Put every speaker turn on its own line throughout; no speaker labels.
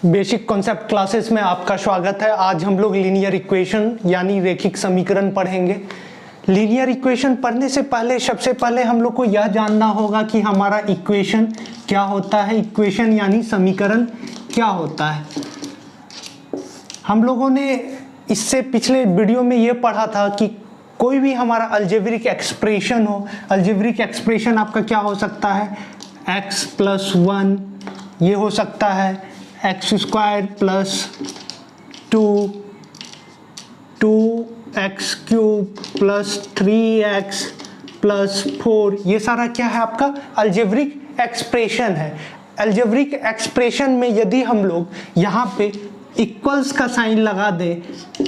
Basic concept classes में आपका स्वागत है। आज हम लोग लीनियर इक्वेशन यानी रैखिक समीकरण पढ़ेंगे। लीनियर इक्वेशन पढ़ने से पहले सबसे पहले हम लोग को यह जानना होगा कि हमारा इक्वेशन क्या होता है। इक्वेशन यानी समीकरण क्या होता है। हम लोगों ने इससे पिछले वीडियो में ये पढ़ा था कि कोई भी हमारा अलजेब्रिक एक्सप्रेशन हो, अलजेब्रिक एक्सप्रेशन आपका क्या हो सकता है, x प्लस 1 ये हो सकता है, x square plus 2x cube plus 3x plus 4, ये सारा क्या है आपका अलजेब्रिक एक्सप्रेशन है। अलजेब्रिक एक्सप्रेशन में यदि हम लोग यहाँ पे इक्वल्स का साइन लगा दे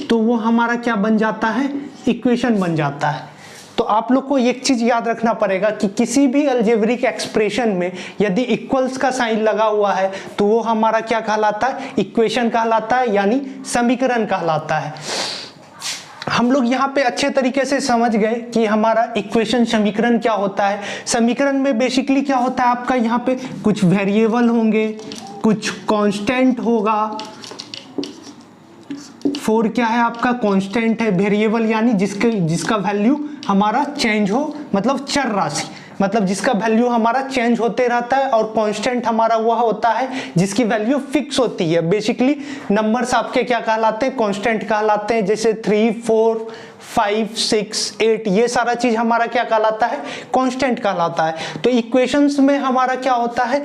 तो वो हमारा क्या बन जाता है, इक्वेशन बन जाता है। तो आप लोग को एक चीज याद रखना पड़ेगा कि किसी भी अलजेब्रिक एक्सप्रेशन में यदि इक्वल्स का साइन लगा हुआ है तो वो हमारा क्या कहलाता है, इक्वेशन कहलाता है, यानी समीकरण कहलाता है। हम लोग यहाँ पे अच्छे तरीके से समझ गए कि हमारा इक्वेशन समीकरण क्या होता है। समीकरण में बेसिकली क्या होता है आपका, यहाँ पे कुछ वेरिएबल होंगे, कुछ कांस्टेंट होगा। 4 क्या है आपका, कांस्टेंट है। वेरिएबल यानी जिसका वैल्यू हमारा चेंज हो, मतलब चर राशि, मतलब जिसका वैल्यू हमारा चेंज होते रहता है। और कांस्टेंट हमारा वह होता है जिसकी वैल्यू फिक्स होती है। बेसिकली नंबर्स आपके क्या कहलाते हैं, कांस्टेंट कहलाते हैं। जैसे 3, 4, 5, 6, 8 ये सारा चीज हमारा क्या कहलाता है, कांस्टेंट कहलाता है। तो इक्वेशंस में हमारा क्या होता है,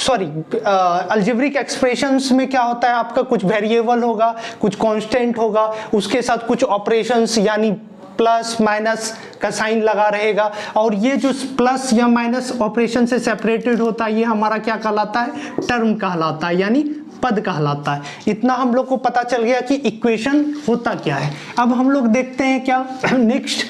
अलजेब्रिक एक्सप्रेशंस में क्या होता है आपका, कुछ वेरिएबल होगा, कुछ कांस्टेंट होगा, उसके साथ कुछ ऑपरेशंस यानी प्लस माइनस का साइन लगा रहेगा। और ये जो प्लस या माइनस ऑपरेशन से सेपरेटेड होता है ये हमारा क्या कहलाता है, टर्म कहलाता है, यानी पद कहलाता है। इतना हम लोग को पता चल गया कि इक्वेशन होता क्या है। अब हम लोग देखते हैं क्या नेक्स्ट,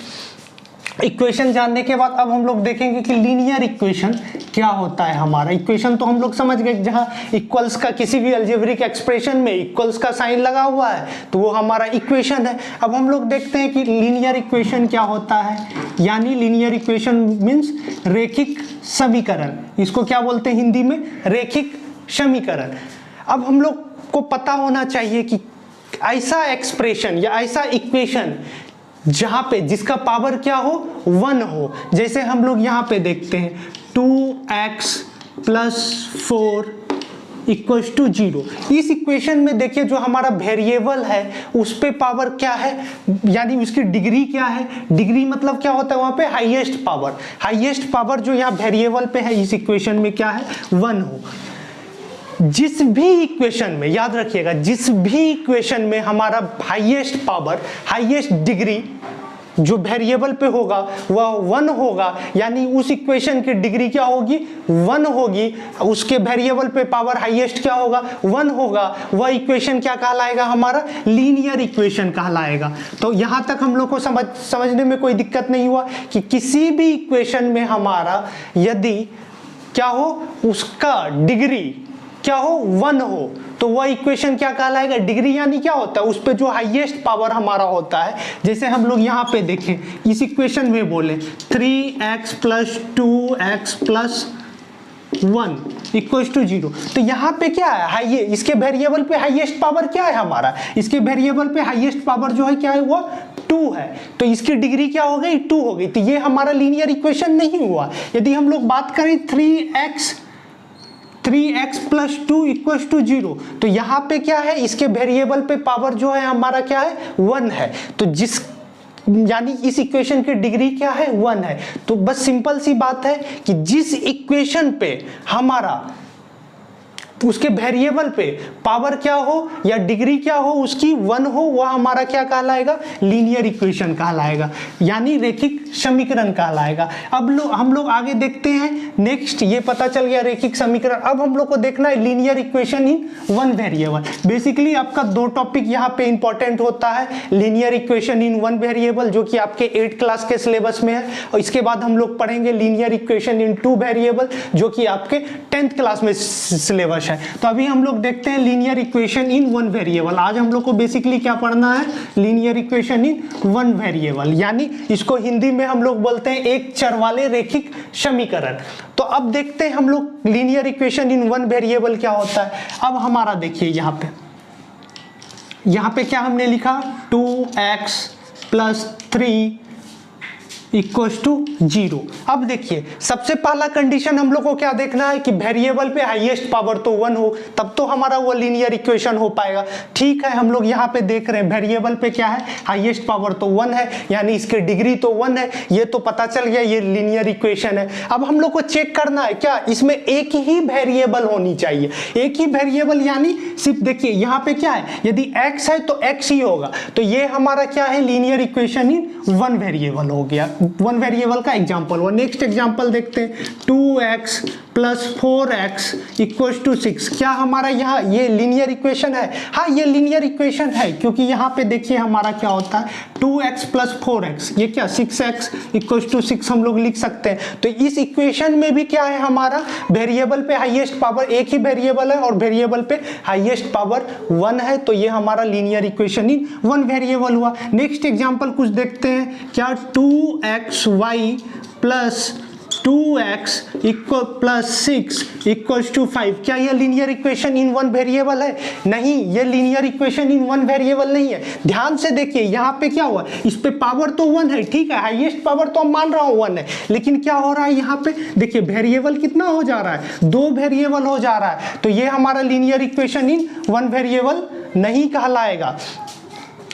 इक्वेशन जानने के बाद अब हम लोग देखेंगे कि लीनियर इक्वेशन क्या होता है। हमारा इक्वेशन तो हम लोग समझ गए, जहां इक्वल्स का किसी भी अलजेब्रिक एक्सप्रेशन में इक्वल्स का साइन लगा हुआ है तो वो हमारा इक्वेशन है। अब हम लोग देखते हैं कि लीनियर इक्वेशन क्या होता है, यानी लीनियर इक्वेशन मींस रैखिक समीकरण। इसको क्या बोलते हैं हिंदी में, रैखिक समीकरण। अब हम लोग को पता होना चाहिए कि ऐसा एक्सप्रेशन या ऐसा इक्वेशन जहां पे जिसका पावर क्या हो, 1 हो। जैसे हम लोग यहाँ पे देखते हैं 2x प्लस 4 इक्वल्स टू 0। इस इक्वेशन में देखिए जो हमारा वेरिएबल है उस पे पावर क्या है, यानी उसकी डिग्री क्या है। डिग्री मतलब क्या होता है, वहां पे हाईएस्ट पावर। हाईएस्ट पावर जो यहाँ वेरिएबल पे है इस इक्वेशन में क्या है, 1 हो। जिस भी इक्वेशन में याद रखिएगा, जिस भी इक्वेशन में हमारा हाईएस्ट पावर, हाईएस्ट डिग्री जो वेरिएबल पे होगा वह 1 होगा, यानी उस इक्वेशन की डिग्री क्या होगी, 1 होगी। उसके वेरिएबल पे पावर हाईएस्ट क्या होगा, 1 होगा। वह इक्वेशन क्या कहलाएगा, हमारा लीनियर इक्वेशन कहलाएगा। तो यहां तक हम लोग को समझने में कोई दिक्कत नहीं हुआ कि किसी भी इक्वेशन में हमारा यदि क्या हो, उसका डिग्री क्या हो, 1 हो, तो वह इक्वेशन क्या कहलाएगा, डिग्री यानी क्या होता है, उस पे जो हाईएस्ट पावर हमारा होता है। जैसे हम लोग यहाँ पे देखें इस इक्वेशन में बोले 3x plus 2x plus 1 equals to 0, तो यहाँ पे क्या है, हाई, इसके वेरिएबल पे हाईएस्ट पावर क्या है हमारा, इसके वेरिएबल पे हाईएस्ट पावर जो है क्या है, वो 2 है। तो इसकी डिग्री क्या हो गई, 2 हो गई। तो ये हमारा लीनियर इक्वेशन नहीं हुआ। यदि हम लोग बात करें 3x प्लस 2 इक्वल्स टू 0, तो यहाँ पे क्या है, इसके वेरिएबल पे पावर जो है हमारा क्या है, 1 है। तो यानी इस इक्वेशन की डिग्री क्या है, 1 है। तो बस सिंपल सी बात है कि जिस इक्वेशन पे हमारा उसके वेरिएबल पे पावर क्या हो या डिग्री क्या हो उसकी 1 हो, वह हमारा क्या कहलाएगा, लीनियर इक्वेशन कहलाएगा, यानी रैखिक समीकरण कहलाएगा। अब हम लोग आगे देखते हैं नेक्स्ट। ये पता चल गया रैखिक समीकरण। अब हम लोग को देखना है linear equation in 1 variable. Basically आपका 2 टॉपिक यहाँ पे इंपॉर्टेंट होता है, लीनियर इक्वेशन इन 1 वेरिएबल जो कि आपके 8th क्लास के सिलेबस में है, और इसके बाद हम लोग पढ़ेंगे लीनियर इक्वेशन इन 2 वेरिएबल जो कि आपके 10th क्लास में सिलेबस है। तो अभी हम लोग देखते हैं linear equation in one variable. आज हम लोग को बेसिकली क्या पढ़ना है, linear equation in one variable, यानी इसको हिंदी में हम लोग बोलते हैं एक चर वाले रेखिक समीकरण। तो अब देखते हैं हम लोग linear equation in one variable क्या होता है। अब हमारा देखिए यहाँ पे क्या हमने लिखा, 2x + 3 = 0। अब देखिए सबसे पहला कंडीशन हम लोग को क्या देखना है कि वेरिएबल पे हाईएस्ट पावर तो 1 हो, तब तो हमारा वो लीनियर इक्वेशन हो पाएगा। ठीक है, हम लोग यहाँ पे देख रहे हैं वेरिएबल पे क्या है, हाईएस्ट पावर तो 1 है, यानी इसके डिग्री तो 1 है, ये तो पता चल गया ये लीनियर इक्वेशन है। अब हम लोग को चेक करना है क्या इसमें एक ही वेरिएबल होनी चाहिए, एक ही वेरिएबल, यानी सिर्फ देखिए यहाँ पे क्या है, यदि x है तो x ही होगा। तो ये हमारा क्या है, linear equation in one variable हो गया, वन वेरिएबल का एग्जांपल। वो नेक्स्ट एग्जांपल देखते हैं, 2x + 4x = 6। क्या हमारा यहाँ ये लीनियर इक्वेशन है? हाँ, ये लीनियर इक्वेशन है, क्योंकि यहाँ पे देखिए हमारा क्या होता है, 2x + 4x, ये क्या 6x = 6 हम लोग लिख सकते हैं। तो इस इक्वेशन में भी क्या है, हमारा वेरिएबल पे हाईएस्ट पावर एक ही वेरिएबल है और वेरिएबल पे हाईएस्ट पावर 1 है, तो ये हमारा linear equation in one variable हुआ। नेक्स्ट एग्जांपल कुछ देखते हैं, क्या 2xy + 2x + 6 = 5। क्या ये linear equation in one variable है? नहीं, ये linear equation in one variable नहीं है। ध्यान से देखिए यहाँ पे क्या हुआ, इस पे पावर तो 1 है, ठीक है, हाईएस्ट पावर तो मान रहा हूँ 1 है, लेकिन क्या हो रहा है यहाँ पे देखिए वेरिएबल कितना हो जा रहा है, 2 वेरिएबल हो जा रहा है। तो ये हमारा linear equation in one variable नहीं कहलाएगा।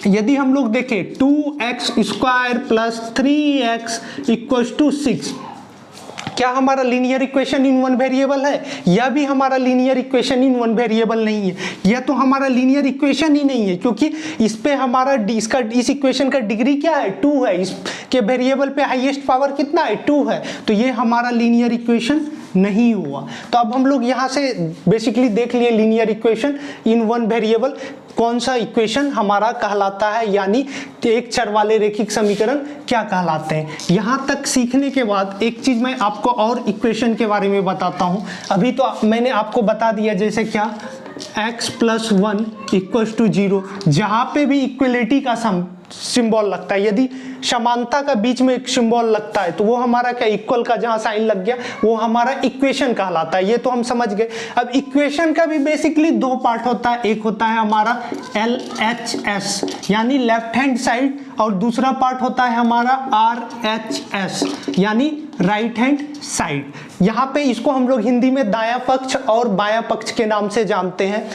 यदि हम लोग देखें 2x² + 3x = 6, क्या हमारा linear equation in one variable है? यह भी हमारा linear equation in one variable नहीं है, यह तो हमारा लीनियर इक्वेशन ही नहीं है, क्योंकि इस पे हमारा इस इक्वेशन का डिग्री क्या है, 2 है, इसके वेरिएबल पे हाईएस्ट पावर कितना है, 2 है, तो ये हमारा लीनियर इक्वेशन नहीं हुआ। तो अब हम लोग यहाँ से बेसिकली देख लिए linear equation in one variable कौन सा इक्वेशन हमारा कहलाता है, यानी एक चर वाले रेखिक समीकरण क्या कहलाते हैं। यहाँ तक सीखने के बाद एक चीज मैं आपको और इक्वेशन के बारे में बताता हूँ। अभी तो मैंने आपको बता दिया जैसे क्या x + 1 = 0, जहाँ पे भी इक्वलिटी का सिंबल लगता है, यदि समानता का बीच में एक सिंबल लगता है तो वो हमारा क्या, इक्वल का जहां साइन लग गया वो हमारा इक्वेशन कहलाता है। ये तो हम समझ गए। अब इक्वेशन का भी बेसिकली 2 पार्ट होता है, एक होता है हमारा LHS यानी लेफ्ट हैंड साइड, और दूसरा पार्ट होता है हमारा RHS यानी राइट हैंड साइड। यहाँ पे इसको हम लोग हिंदी में दायां पक्ष और बायां पक्ष के नाम से जानते हैं।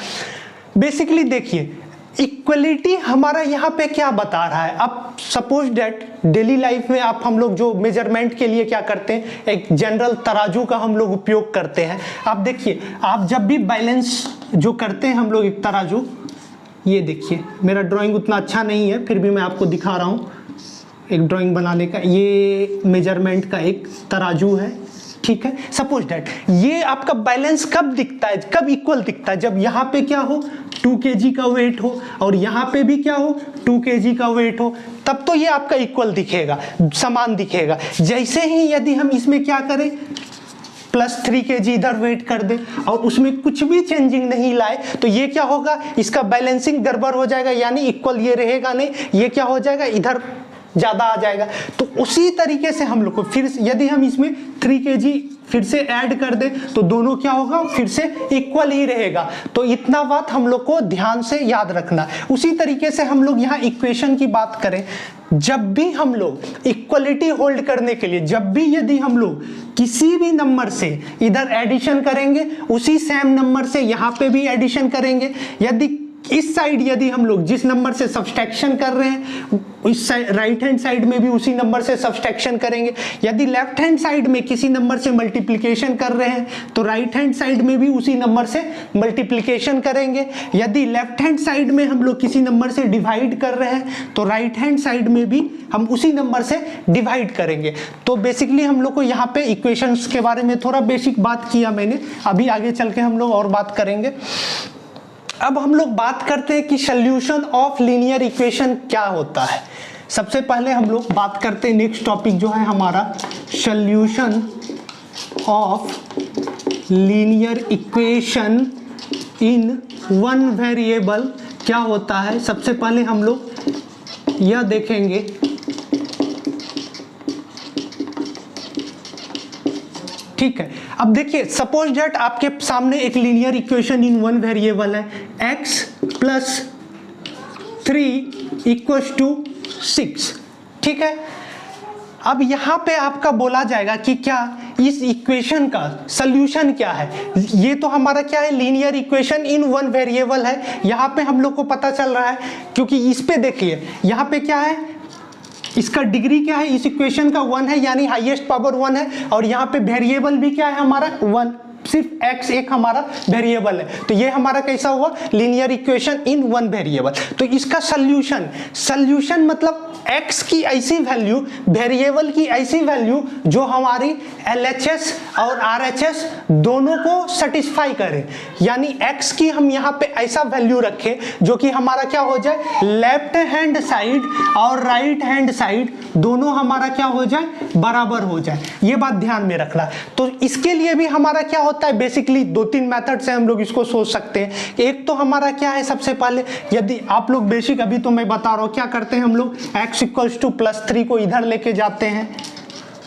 बेसिकली देखिए इक्वलिटी हमारा यहाँ पे क्या बता रहा है। अब सपोज डेट डेली लाइफ में आप हम लोग जो मेजरमेंट के लिए क्या करते हैं, एक जनरल तराजू का हम लोग उपयोग करते हैं। आप देखिए, आप जब भी बैलेंस जो करते हैं हम लोग एक तराजू, ये देखिए मेरा ड्राइंग उतना अच्छा नहीं है फिर भी मैं आपको दिखा रहा हूँ एक ड्राइंग बनाने का। ये मेजरमेंट का एक तराजू है, ठीक है। सपोज दैट ये आपका बैलेंस कब दिखता है, कब इक्वल दिखता है, जब यहाँ पे क्या हो 2 kg का वेट हो और यहाँ पे भी क्या हो 2 kg का वेट हो, तब तो ये आपका इक्वल दिखेगा, समान दिखेगा। जैसे ही यदि हम इसमें क्या करें +3 kg इधर वेट कर दे और उसमें कुछ भी चेंजिंग नहीं लाए, तो ये क्या होगा, इसका बैलेंसिंग गड़बड़ हो जाएगा, यानी इक्वल ये रहेगा नहीं, ये क्या हो जाएगा इधर ज्यादा आ जाएगा। तो उसी तरीके से हम लोग को फिर यदि हम इसमें 3 kg फिर से ऐड कर दे तो दोनों क्या होगा, फिर से इक्वल ही रहेगा। तो इतना बात हम लोग को ध्यान से याद रखना। उसी तरीके से हम लोग यहाँ इक्वेशन की बात करें, जब भी हम लोग इक्वलिटी होल्ड करने के लिए, जब भी यदि हम लोग किसी भी नंबर से इधर एडिशन करेंगे, उसी सेम नंबर से यहाँ पे भी एडिशन करेंगे। यदि इस साइड यदि हम लोग जिस नंबर से सब्सट्रैक्शन कर रहे हैं, इस साइड राइट हैंड साइड में भी उसी नंबर से सब्सट्रैक्शन करेंगे। यदि लेफ्ट हैंड साइड में किसी नंबर से मल्टीप्लिकेशन कर रहे हैं तो राइट हैंड साइड में भी उसी नंबर से मल्टीप्लिकेशन करेंगे। यदि लेफ्ट हैंड साइड में हम लोग किसी नंबर से डिवाइड कर रहे हैं तो राइट हैंड साइड में भी हम उसी नंबर से डिवाइड करेंगे। तो बेसिकली हम लोग को यहाँ पे इक्वेशंस के बारे में थोड़ा बेसिक बात किया मैंने, अभी आगे चल के हम लोग और बात करेंगे। अब हम लोग बात करते हैं कि सॉल्यूशन ऑफ लीनियर इक्वेशन क्या होता है। सबसे पहले हम लोग बात करते हैं, नेक्स्ट टॉपिक जो है हमारा solution of linear equation in one variable क्या होता है, सबसे पहले हम लोग यह देखेंगे। ठीक है, अब देखिए सपोज दैट आपके सामने एक linear equation in one variable है, x प्लस 3 इक्वल्स टू 6। ठीक है, अब यहाँ पे आपका बोला जाएगा कि क्या इस इक्वेशन का सॉल्यूशन क्या है। ये तो हमारा क्या है, linear equation in one variable है। यहाँ पे हम लोग को पता चल रहा है क्योंकि इस पे देखिए यहाँ पे क्या है, इसका डिग्री क्या है, इस इक्वेशन का 1 है, यानी हाईएस्ट पावर 1 है। और यहाँ पे वेरिएबल भी क्या है हमारा 1, सिर्फ x एक हमारा वेरिएबल है। तो ये हमारा कैसा हुआ, linear equation in one variable. तो इसका सॉल्यूशन मतलब x की ऐसी वैल्यू, वेरिएबल की ऐसी वैल्यू जो हमारी LHS और RHS दोनों को सेटिस्फाई करे। यानी x की हम यहाँ पे ऐसा वैल्यू रखें जो कि हमारा क्या हो जाए, लेफ्ट हैंड साइड और राइट हैंड साइड दोनों हमारा क्या हो जाए, बराबर हो जाए। ये बात ध्यान में रखना। तो इसके लिए भी हमारा क्या होता है, बेसिकली 2-3 मेथड से हम लोग इसको सोच सकते हैं। एक तो हमारा क्या है, सबसे पहले यदि आप लोग बेसिक, अभी तो मैं बता रहा हूँ क्या करते हैं हम लोग, x इक्वल्स टू +3 को इधर लेके जाते हैं,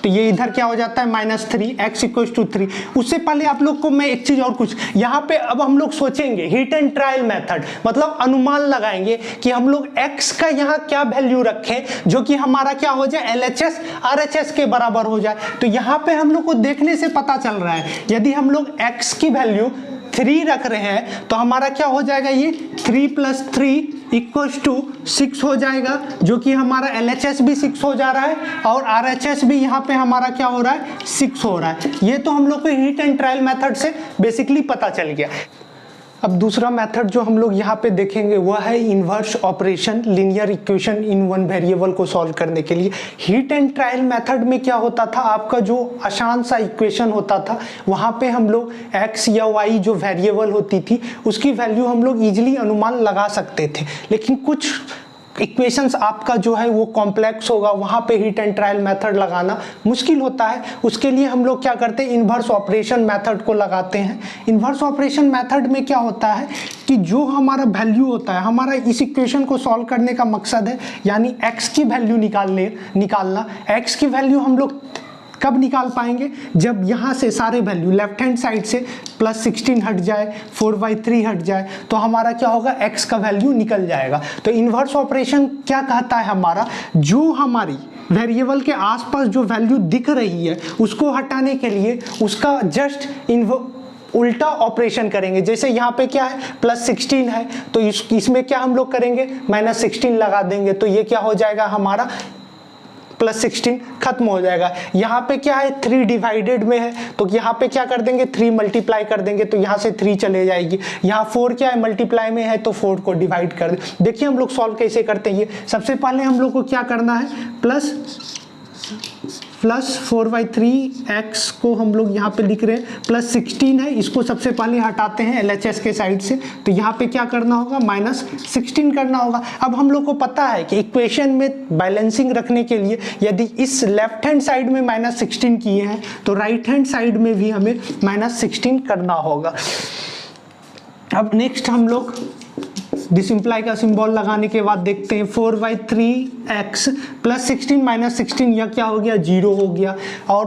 तो ये इधर क्या हो जाता है -3, x इक्वल्स टू 3। उससे पहले आप लोग को मैं एक चीज और कुछ यहाँ पे अब हम लोग सोचेंगे, हिट एंड ट्रायल मेथड, मतलब अनुमान लगाएंगे कि हम लोग x का यहाँ क्या वैल्यू रखें जो कि हमारा क्या हो जाए, LHS RHS के बराबर हो जाए। तो यहाँ पे हम लोग को देखने से पता चल रहा है, यदि हम लोग x की वैल्यू 3 रख रहे हैं तो हमारा क्या हो जाएगा, ये 3 + 3 इक्वल्स टू 6 हो जाएगा, जो कि हमारा LHS भी 6 हो जा रहा है और RHS भी यहाँ पे हमारा क्या हो रहा है, 6 हो रहा है। ये तो हम लोग को हिट एंड ट्रायल मेथड से बेसिकली पता चल गया। अब दूसरा मेथड जो हम लोग यहाँ पे देखेंगे वह है inverse operation, linear equation in one variable को सॉल्व करने के लिए। हिट एंड ट्रायल मेथड में क्या होता था, आपका जो आसान सा इक्वेशन होता था वहाँ पे हम लोग x या y जो वेरिएबल होती थी उसकी वैल्यू हम लोग इजीली अनुमान लगा सकते थे। लेकिन कुछ इक्वेशंस आपका जो है वो कॉम्प्लेक्स होगा, वहाँ पे हिट एंड ट्रायल मेथड लगाना मुश्किल होता है। उसके लिए हम लोग क्या करते हैं, इन्वर्स ऑपरेशन मेथड को लगाते हैं। इन्वर्स ऑपरेशन मेथड में क्या होता है कि जो हमारा वैल्यू होता है, हमारा इस इक्वेशन को सॉल्व करने का मकसद है यानी x की वैल्यू निकालना। x की वैल्यू हम लोग कब निकाल पाएंगे, जब यहाँ से सारे वैल्यू लेफ्ट हैंड साइड से +16 हट जाए, 4/3 हट जाए, तो हमारा क्या होगा, x का वैल्यू निकल जाएगा। तो इन्वर्स ऑपरेशन क्या कहता है, हमारा जो हमारी वेरिएबल के आसपास जो वैल्यू दिख रही है उसको हटाने के लिए उसका जस्ट उल्टा ऑपरेशन करेंगे। जैसे यहाँ पे क्या है, +16 है तो इसमें क्या हम लोग करेंगे, -16 लगा देंगे, तो ये क्या हो जाएगा, हमारा +16 खत्म हो जाएगा। यहाँ पे क्या है, 3 डिवाइडेड में है तो यहाँ पे क्या कर देंगे, 3 मल्टीप्लाई कर देंगे तो यहाँ से 3 चले जाएगी। यहाँ 4 क्या है, मल्टीप्लाई में है तो 4 को डिवाइड कर दे। देखिए हम लोग सॉल्व कैसे करते हैं। ये सबसे पहले हम लोग को क्या करना है, प्लस 4/3 x को हम लोग यहाँ पे लिख रहे हैं, +16 है, इसको सबसे पहले हटाते हैं LHS के साइड से, तो यहाँ पे क्या करना होगा, -16 करना होगा। अब हम लोग को पता है कि इक्वेशन में बैलेंसिंग रखने के लिए यदि इस लेफ्ट हैंड साइड में -16 किए हैं तो राइट हैंड साइड में भी हमें -16 करना होगा। अब नेक्स्ट हम लोग डिसिम्प्लाई का सिंबल लगाने के बाद देखते हैं 4/3x +16 - 16, यह क्या हो गया, 0 हो गया, और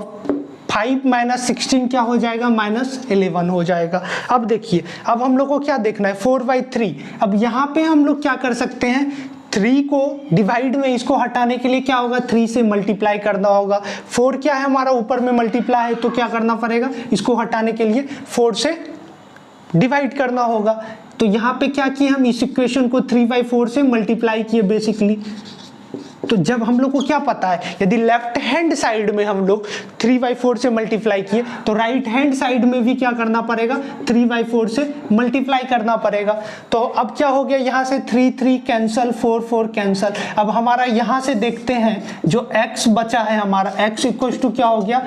5 - 16 क्या हो जाएगा, -11 हो जाएगा। अब देखिए अब हम लोग को क्या देखना है, 4/3। अब यहाँ पे हम लोग क्या कर सकते हैं, 3 को डिवाइड में इसको हटाने के लिए क्या होगा, 3 से मल्टीप्लाई करना होगा। 4 क्या है हमारा ऊपर में मल्टीप्लाई है तो क्या करना पड़ेगा, इसको हटाने के लिए 4 से डिवाइड करना होगा। तो यहाँ पे क्या किए, हम इस इक्वेशन को 3/4 से मल्टीप्लाई किए बेसिकली। तो जब हम लोग को क्या पता है, यदि लेफ्ट हैंड साइड में हम लोग 3/4 से मल्टीप्लाई किए तो राइट हैंड साइड में भी क्या करना पड़ेगा, 3/4 से मल्टीप्लाई करना पड़ेगा। तो अब क्या हो गया, यहाँ से 3 कैंसल, 4 कैंसल। अब हमारा यहाँ से देखते हैं जो x बचा है हमारा, x इक्वल टू क्या हो गया,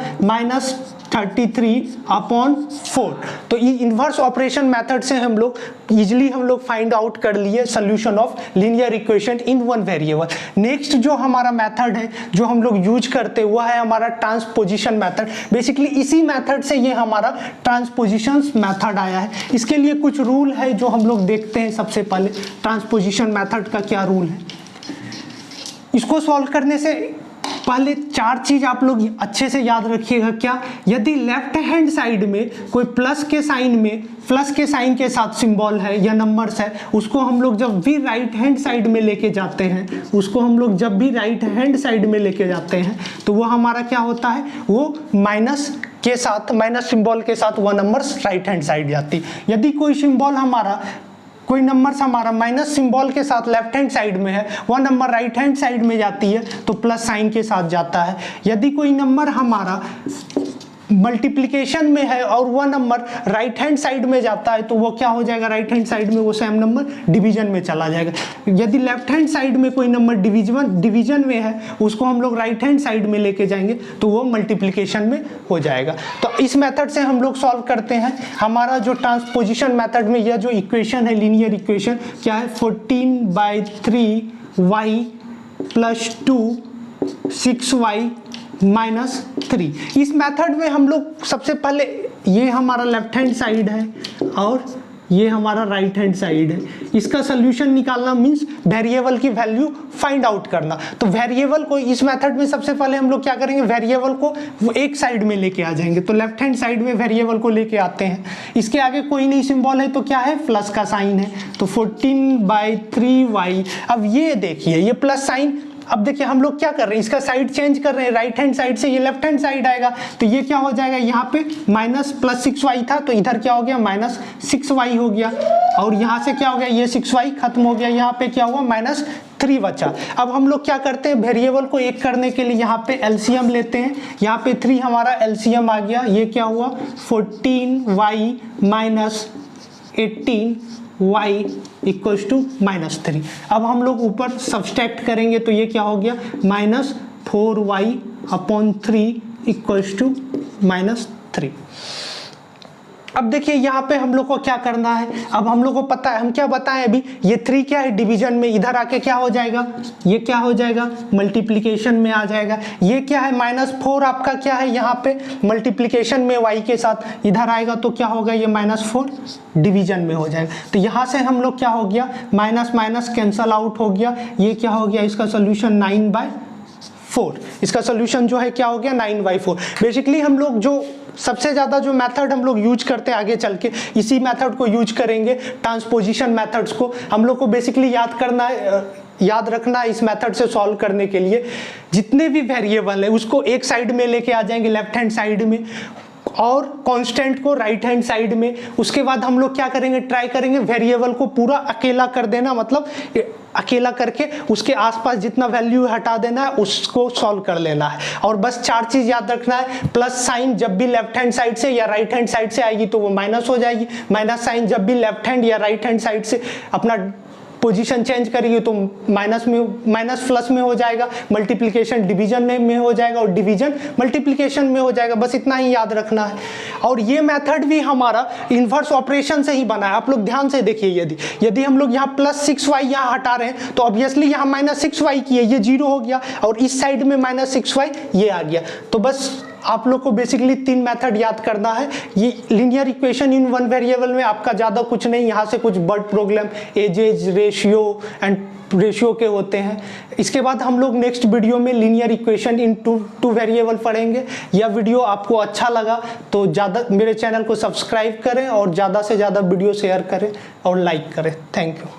33/4। तो ये इन्वर्स ऑपरेशन मेथड से हम लोग इजिली फाइंड आउट कर लिए solution of linear equation in one variable. Next जो हमारा मेथड है जो हम लोग यूज करते हैं वह है हमारा ट्रांसपोजिशन मेथड। बेसिकली इसी मेथड से ये हमारा ट्रांसपोजिशन मेथड आया है। इसके लिए कुछ रूल है जो हम लोग देखते हैं। सबसे पहले ट्रांसपोजिशन मेथड का क्या रूल है, इसको सॉल्व करने से पहले 4 चीज आप लोग अच्छे से याद रखिएगा। क्या, यदि लेफ्ट हैंड साइड में कोई प्लस के साइन के साथ सिंबल है या नंबर्स है, उसको हम लोग जब भी राइट हैंड साइड में लेके जाते हैं तो वो हमारा क्या होता है, वो माइनस सिंबल के साथ वो नंबर्स राइट हैंड साइड जाती है। यदि कोई नंबर्स हमारा माइनस सिंबल के साथ लेफ्ट हैंड साइड में है, वह नंबर राइट हैंड साइड में जाती है तो प्लस साइन के साथ जाता है। यदि कोई नंबर हमारा मल्टीप्लिकेशन में है और वह नंबर राइट हैंड साइड में जाता है तो वो क्या हो जाएगा, राइट हैंड साइड में वो सेम नंबर डिवीजन में चला जाएगा। यदि लेफ्ट हैंड साइड में कोई नंबर डिवीजन में है, उसको हम लोग राइट हैंड साइड में लेके जाएंगे तो वो मल्टीप्लिकेशन में हो जाएगा। तो इस मेथड से हम लोग सॉल्व करते हैं। हमारा जो ट्रांसपोजिशन मेथड में यह जो इक्वेशन है, लीनियर इक्वेशन क्या है, 14/3y + 2 6y - 3। इस मेथड में हम लोग सबसे पहले, ये हमारा लेफ्ट हैंड साइड है और ये हमारा राइट हैंड साइड है, इसका सोल्यूशन निकालना मीन्स वेरिएबल की वैल्यू फाइंड आउट करना। तो वेरिएबल को इस मेथड में सबसे पहले हम लोग क्या करेंगे, वेरिएबल को वो एक साइड में लेके आ जाएंगे। तो लेफ्ट हैंड साइड में वेरिएबल को लेके आते हैं, इसके आगे कोई नहीं सिंबल है तो क्या है, प्लस का साइन है। तो 14/3y। अब ये देखिए ये प्लस साइन, अब देखिए हम लोग क्या कर रहे हैं, इसका साइड चेंज कर रहे हैं, राइट हैंड साइड से ये लेफ्ट हैंड साइड आएगा। तो ये क्या हो जाएगा, यहाँ पे -+6y था तो इधर क्या हो गया, -6y हो गया। और यहाँ से क्या हो गया, ये 6y खत्म हो गया, यहाँ पे क्या हुआ, -3 बचा। अब हम लोग क्या करते हैं, वेरिएबल को एक करने के लिए यहाँ पे एलसीएम लेते हैं। यहाँ पे 3 हमारा एलसीएम आ गया, ये क्या हुआ, 14y - 18y = -3। अब हम लोग ऊपर सब्सट्रैक्ट करेंगे तो ये क्या हो गया, -4y/3 = -3। अब देखिए यहाँ पे हम लोग को क्या करना है, अब हम लोग को पता है, हम क्या बताएं अभी, ये 3 क्या है, डिवीजन में, इधर आके क्या हो जाएगा, ये क्या हो जाएगा, मल्टीप्लिकेशन में आ जाएगा। ये क्या है, -4 आपका क्या है, यहाँ पे मल्टीप्लिकेशन में y के साथ इधर आएगा तो क्या होगा, ये -4 डिवीजन में हो जाएगा। तो यहाँ से हम लोग क्या हो गया, माइनस कैंसल आउट हो गया। ये क्या हो गया, इसका सोल्यूशन 9/4। इसका सोल्यूशन जो है क्या हो गया, 9/4। बेसिकली हम लोग जो सबसे ज़्यादा जो मेथड हम लोग यूज करते हैं, आगे चल के इसी मेथड को यूज करेंगे, ट्रांसपोजिशन मेथड्स को हम लोग को बेसिकली याद रखना है। इस मेथड से सॉल्व करने के लिए जितने भी वेरिएबल है उसको एक साइड में लेके आ जाएंगे, लेफ्ट हैंड साइड में, और कांस्टेंट को राइट हैंड साइड में। उसके बाद हम लोग क्या करेंगे, ट्राई करेंगे वेरिएबल को पूरा अकेला कर देना, मतलब अकेला करके उसके आसपास जितना वैल्यू हटा देना है उसको सॉल्व कर लेना है। और बस 4 चीज याद रखना है, प्लस साइन जब भी लेफ्ट हैंड साइड से या राइट हैंड साइड से आएगी तो वो माइनस हो जाएगी, माइनस साइन जब भी लेफ्ट हैंड या राइट हैंड साइड से अपना पोजीशन चेंज करेगी तो माइनस प्लस में हो जाएगा, मल्टीप्लिकेशन डिवीजन में हो जाएगा और डिवीजन मल्टीप्लिकेशन में हो जाएगा। बस इतना ही याद रखना है। और ये मेथड भी हमारा इन्वर्स ऑपरेशन से ही बना है। आप लोग ध्यान से देखिए, यदि हम लोग यहाँ +6y यहाँ हटा रहे हैं तो ऑब्वियसली यहाँ -6y की है, ये 0 हो गया, और इस साइड में -6y ये आ गया। तो बस आप लोग को बेसिकली 3 मेथड याद करना है। ये linear equation in one variable में आपका ज़्यादा कुछ नहीं, यहाँ से कुछ वर्ड प्रॉब्लम, एजेज, रेशियो के होते हैं। इसके बाद हम लोग नेक्स्ट वीडियो में linear equation in two variable पढ़ेंगे। यह वीडियो आपको अच्छा लगा तो ज़्यादा मेरे चैनल को सब्सक्राइब करें और ज़्यादा से ज़्यादा वीडियो शेयर करें और लाइक करें। Thank you.